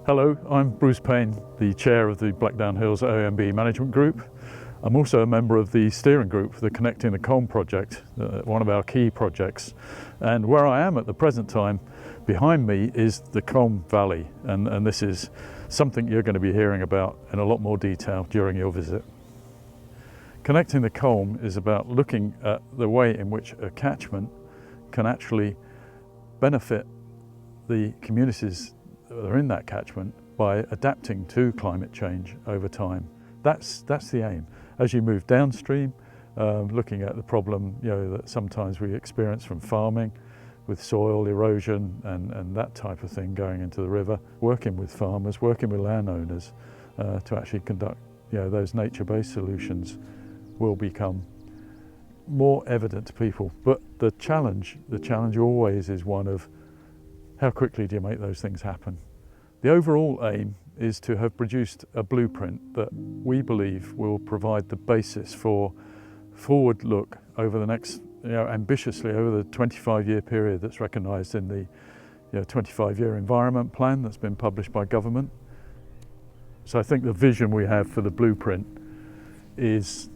Hello, I'm Bruce Payne, the chair of the Blackdown Hills OMB Management Group. I'm also a member of the steering group for the Connecting the Culm project, one of our key projects. And where I am at the present time, behind me is the Culm Valley, and this is something you're going to be hearing about in a lot more detail during your visit. Connecting the Culm is about looking at the way in which a catchment can actually benefit the communities that are in that catchment by adapting to climate change over time. That's the aim. As you move downstream, looking at the problem that sometimes we experience from farming with soil erosion and that type of thing going into the river, working with farmers, working with landowners to actually conduct those nature-based solutions will become more evident to people. But the challenge always is one of how quickly do you make those things happen? The overall aim is to have produced a blueprint that we believe will provide the basis for forward look over the next, ambitiously over the 25-year period that's recognised in the 25-year environment plan that's been published by government. So I think the vision we have for the blueprint is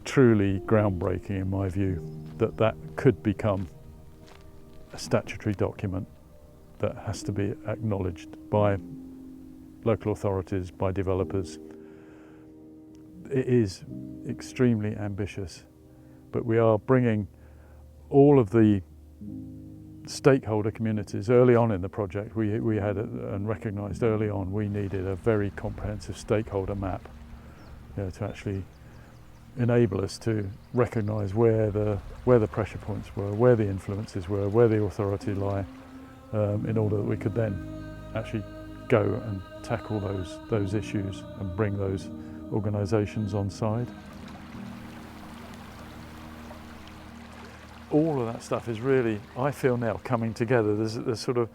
truly groundbreaking in my view, that could become a statutory document that has to be acknowledged by local authorities, by developers. It is extremely ambitious, but we are bringing all of the stakeholder communities early on in the project. We had and recognised early on we needed a very comprehensive stakeholder map to actually enable us to recognise where the pressure points were, where the influences were, where the authority lie, in order that we could then actually go and tackle those issues and bring those organisations on side. All of that stuff is really, I feel now, coming together. There's sort of,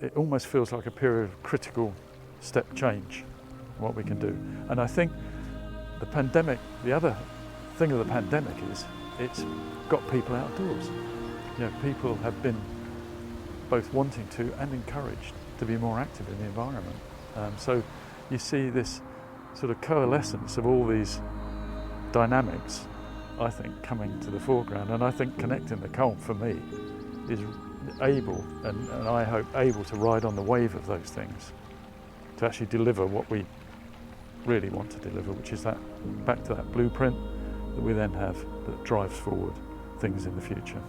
it almost feels like a period of critical step change, what we can do. And I think the pandemic, the other thing of the pandemic is it's got people outdoors. People have been both wanting to and encouraged to be more active in the environment. So you see this sort of coalescence of all these dynamics, I think, coming to the foreground. And I think Connecting the Culm, for me, is able, and I hope able, to ride on the wave of those things, to actually deliver what we really want to deliver, which is that back to that blueprint that we then have that drives forward things in the future.